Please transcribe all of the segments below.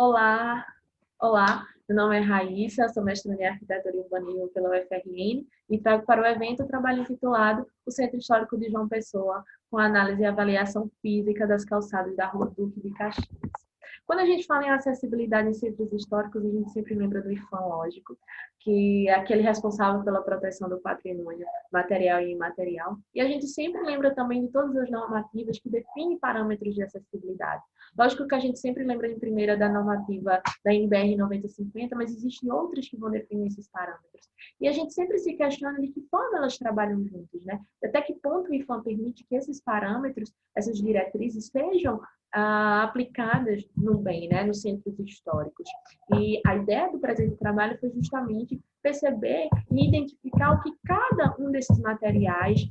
Olá, olá, meu nome é Raíssa, sou mestre em Arquitetura e Urbanismo pela UFRN e trago para o evento o trabalho intitulado O Centro Histórico de João Pessoa, com análise e avaliação física das calçadas da Rua Duque de Caxias. Quando a gente fala em acessibilidade em centros históricos, a gente sempre lembra do IPHAN, lógico, que é aquele responsável pela proteção do patrimônio material e imaterial. E a gente sempre lembra também de todas as normativas que definem parâmetros de acessibilidade. Lógico que a gente sempre lembra em primeira da normativa da NBR 9050, mas existem outras que vão definir esses parâmetros. E a gente sempre se questiona de que forma elas trabalham juntos, né? Até que ponto o IPHAN permite que esses parâmetros, essas diretrizes, sejam aplicadas no bem, né, nos centros históricos. E a ideia do presente trabalho foi justamente perceber e identificar o que cada um desses materiais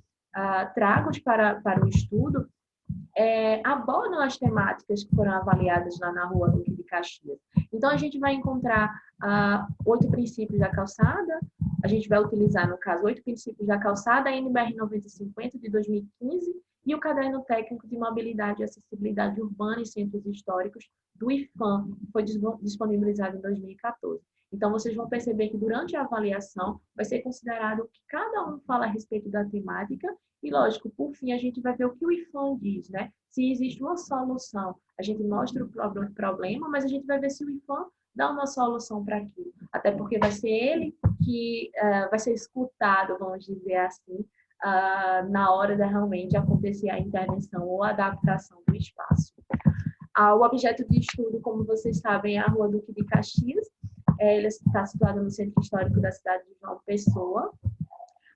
tragos para o estudo abordam as temáticas que foram avaliadas lá na Rua Duque de Caxias. Então, a gente vai encontrar 8 princípios da calçada, a gente vai utilizar, no caso, 8 princípios da calçada, a NBR 9050 de 2015 e o Caderno Técnico de Mobilidade e Acessibilidade Urbana em Centros Históricos do IPHAN, que foi disponibilizado em 2014. Então, vocês vão perceber que durante a avaliação vai ser considerado o que cada um fala a respeito da temática e, lógico, por fim, a gente vai ver o que o IPHAN diz, né? Se existe uma solução, a gente mostra o problema, mas a gente vai ver se o IPHAN dá uma solução para aquilo. Até porque vai ser ele que vai ser escutado, vamos dizer assim, na hora de realmente acontecer a intervenção ou a adaptação do espaço. O objeto de estudo, como vocês sabem, é a Rua Duque de Caxias. Ele está situado no centro histórico da cidade de João Pessoa.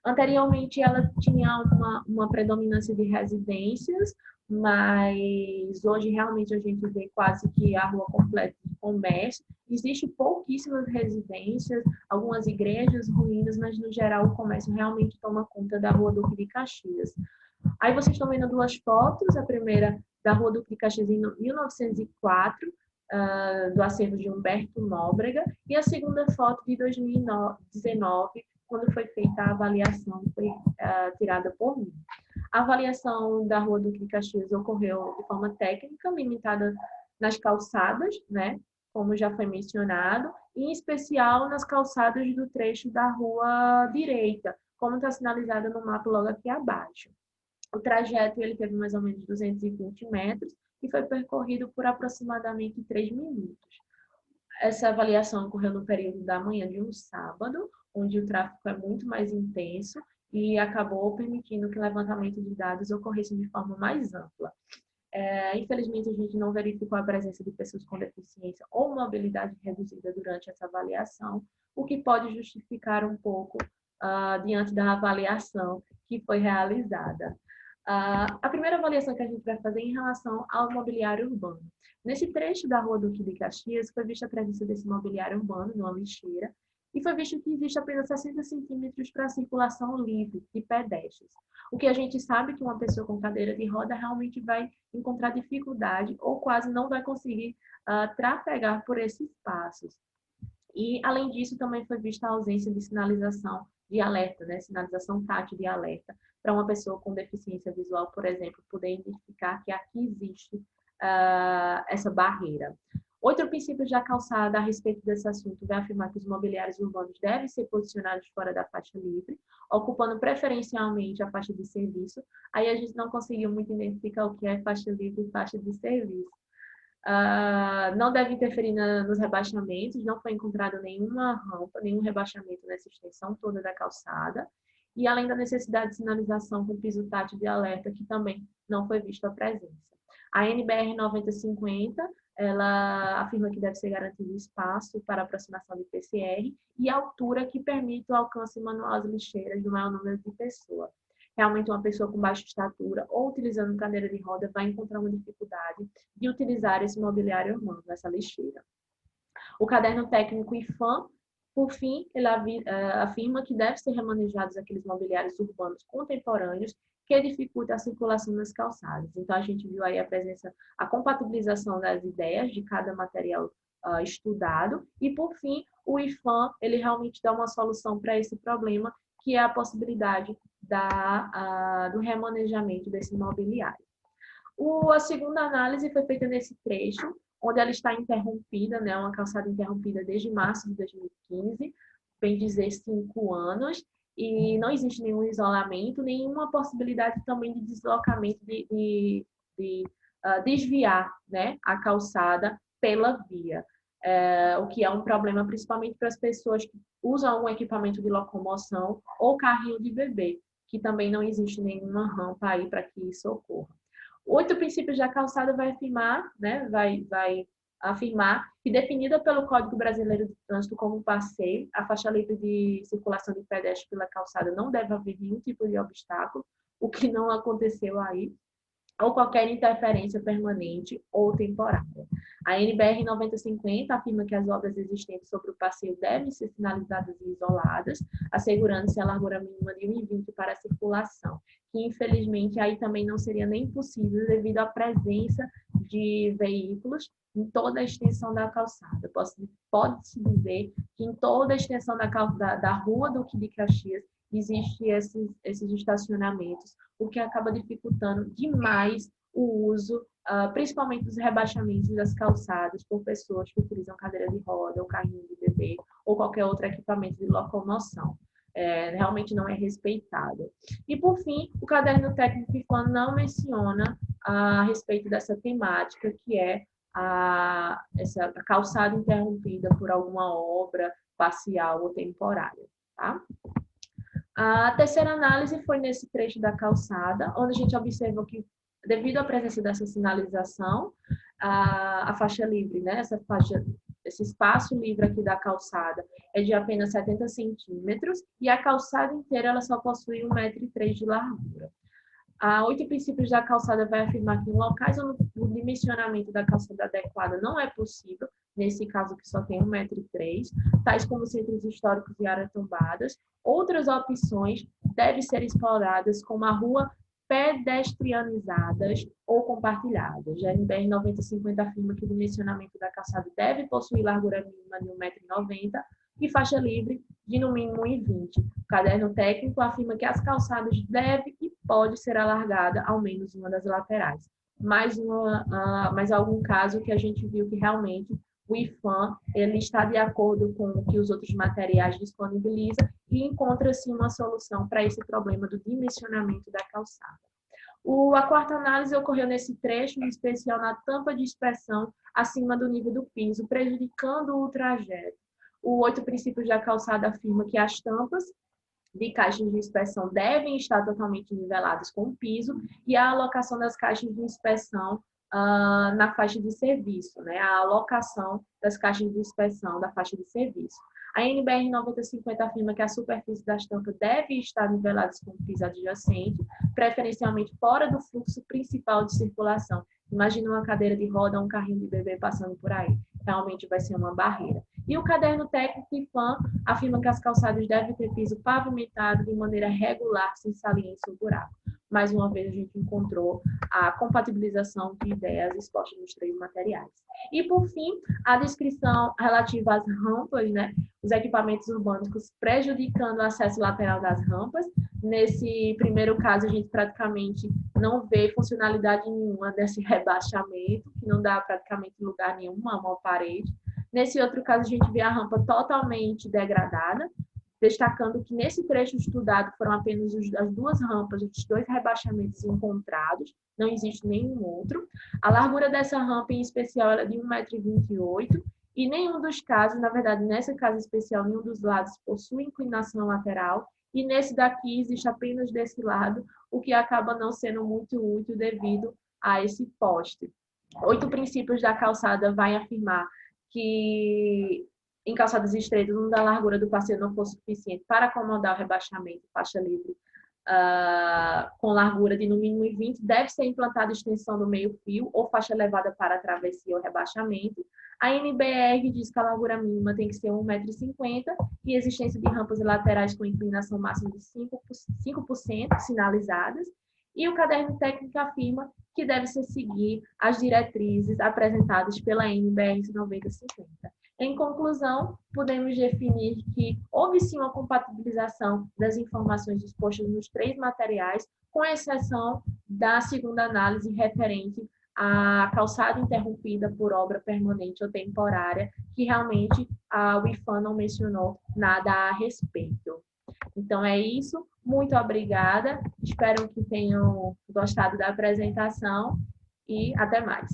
Anteriormente, ela tinha uma predominância de residências, mas hoje realmente a gente vê quase que a rua completa de comércio. Existem pouquíssimas residências, algumas igrejas, ruínas, mas no geral o comércio realmente toma conta da Rua Duque de Caxias. Aí vocês estão vendo duas fotos, a primeira da Rua Duque de Caxias em 1904, do acervo de Humberto Nóbrega, e a segunda foto de 2019, quando foi feita a avaliação, foi tirada por mim. A avaliação da Rua Duque de Caxias ocorreu de forma técnica, limitada nas calçadas, né, como já foi mencionado, e em especial nas calçadas do trecho da rua direita, como está sinalizado no mapa logo aqui abaixo. O trajeto ele teve mais ou menos 220 metros e foi percorrido por aproximadamente 3 minutos. Essa avaliação ocorreu no período da manhã de um sábado, onde o tráfego é muito mais intenso e acabou permitindo que o levantamento de dados ocorresse de forma mais ampla. Infelizmente, a gente não verificou a presença de pessoas com deficiência ou mobilidade reduzida durante essa avaliação, o que pode justificar um pouco diante da avaliação que foi realizada. A primeira avaliação que a gente vai fazer é em relação ao mobiliário urbano. Nesse trecho da Rua Duque de Caxias, foi vista a presença desse mobiliário urbano numa lixeira, e foi visto que existe apenas 60 centímetros para circulação livre de pedestres. O que a gente sabe que uma pessoa com cadeira de roda realmente vai encontrar dificuldade ou quase não vai conseguir trafegar por esses passos. E, além disso, também foi vista a ausência de sinalização de alerta, né? Sinalização tátil de alerta, para uma pessoa com deficiência visual, por exemplo, poder identificar que aqui existe essa barreira. Outro princípio da calçada a respeito desse assunto vai afirmar que os mobiliários urbanos devem ser posicionados fora da faixa livre, ocupando preferencialmente a faixa de serviço. Aí a gente não conseguiu muito identificar o que é faixa livre e faixa de serviço. Não deve interferir nos rebaixamentos, não foi encontrado nenhuma rampa, nenhum rebaixamento nessa extensão toda da calçada, e além da necessidade de sinalização com piso tátil de alerta, que também não foi visto a presença. A NBR 9050, ela afirma que deve ser garantido espaço para aproximação de PCR e altura que permita o alcance manual das lixeiras do maior número de pessoas. Realmente, uma pessoa com baixa estatura ou utilizando cadeira de roda vai encontrar uma dificuldade de utilizar esse mobiliário urbano, essa lixeira. O caderno técnico IPHAN, por fim, ele afirma que deve ser remanejados aqueles mobiliários urbanos contemporâneos que dificultam a circulação nas calçadas. Então, a gente viu aí a compatibilização das ideias de cada material estudado. E, por fim, o IPHAN, ele realmente dá uma solução para esse problema, que é a possibilidade do remanejamento desse mobiliário. A segunda análise foi feita nesse trecho, onde ela está interrompida, né, uma calçada interrompida desde março de 2015, bem dizer 5 anos, e não existe nenhum isolamento, nenhuma possibilidade também de deslocamento, desviar, né, a calçada pela via. O que é um problema principalmente para as pessoas que usam um equipamento de locomoção ou carrinho de bebê, que também não existe nenhuma rampa aí para que isso ocorra. 8 princípios da calçada vai afirmar, né, vai afirmar que, definida pelo Código Brasileiro de Trânsito como passeio, a faixa livre de circulação de pedestres pela calçada não deve haver nenhum tipo de obstáculo, o que não aconteceu aí, ou qualquer interferência permanente ou temporária. A NBR 9050 afirma que as obras existentes sobre o passeio devem ser sinalizadas e isoladas, assegurando-se a largura mínima de 1,20 para a circulação, que infelizmente aí também não seria nem possível devido à presença de veículos em toda a extensão da calçada. Pode-se dizer que em toda a extensão da rua Duque de Caxias existem esses estacionamentos, o que acaba dificultando demais o uso, principalmente dos rebaixamentos das calçadas, por pessoas que utilizam cadeira de roda, ou carrinho de bebê, ou qualquer outro equipamento de locomoção. Realmente não é respeitado. E, por fim, o caderno técnico IFAM não menciona a respeito dessa temática, que é essa calçada interrompida por alguma obra parcial ou temporária. Tá? A terceira análise foi nesse trecho da calçada, onde a gente observou que, devido à presença dessa sinalização, a faixa livre, né, esse espaço livre aqui da calçada é de apenas 70 centímetros e a calçada inteira ela só possui 1,3 m de largura. A 8 princípios da calçada vai afirmar que em locais onde o dimensionamento da calçada adequada não é possível, nesse caso que só tem 1,3 m, tais como centros históricos e áreas tombadas, outras opções devem ser exploradas, como a rua pedestrianizadas ou compartilhadas. A NBR 9050 afirma que o dimensionamento da calçada deve possuir largura mínima de 1,90 m e faixa livre de no mínimo 1,20 m. O caderno técnico afirma que as calçadas devem e pode ser alargada ao menos uma das laterais. Mais algum caso que a gente viu que realmente o IFAM ele está de acordo com o que os outros materiais disponibilizam e encontra-se uma solução para esse problema do dimensionamento da calçada. A quarta análise ocorreu nesse trecho, em especial na tampa de inspeção acima do nível do piso, prejudicando o trajeto. O 8 princípios da calçada afirma que as tampas de caixas de inspeção devem estar totalmente niveladas com o piso e a alocação das caixas de inspeção na faixa de serviço, né? A alocação das caixas de inspeção da faixa de serviço. A NBR 9050 afirma que a superfície das tampas deve estar niveladas com o piso adjacente, preferencialmente fora do fluxo principal de circulação. Imagina uma cadeira de roda ou um carrinho de bebê passando por aí. Realmente vai ser uma barreira. E o caderno técnico IFAM afirma que as calçadas devem ter piso pavimentado de maneira regular, sem saliência ou buraco. Mais uma vez, a gente encontrou a compatibilização de ideias expostas nos 3 materiais. E, por fim, a descrição relativa às rampas, né? Os equipamentos urbanos prejudicando o acesso lateral das rampas. Nesse primeiro caso, a gente praticamente não vê funcionalidade nenhuma desse rebaixamento, que não dá praticamente lugar nenhum a uma parede. Nesse outro caso, a gente vê a rampa totalmente degradada, destacando que nesse trecho estudado foram apenas as 2 rampas, os 2 rebaixamentos encontrados, não existe nenhum outro. A largura dessa rampa, em especial, é de 1,28 m, e nenhum dos casos, na verdade, nessa casa especial, nenhum dos lados possui inclinação lateral, e nesse daqui existe apenas desse lado, o que acaba não sendo muito útil devido a esse poste. 8 princípios da calçada vai afirmar que em calçadas estreitas, onde a largura do passeio não for suficiente para acomodar o rebaixamento faixa livre com largura de no mínimo 1,20 m, deve ser implantada extensão do meio-fio ou faixa elevada para travessia ou rebaixamento. A NBR diz que a largura mínima tem que ser 1,50 m e existência de rampas laterais com inclinação máxima de 5% sinalizadas. E o caderno técnico afirma que deve-se seguir as diretrizes apresentadas pela NBR 9050. Em conclusão, podemos definir que houve sim uma compatibilização das informações expostas nos 3 materiais, com exceção da segunda análise referente a calçada interrompida por obra permanente ou temporária, que realmente o IFAM não mencionou nada a respeito. Então é isso, muito obrigada, espero que tenham gostado da apresentação e até mais.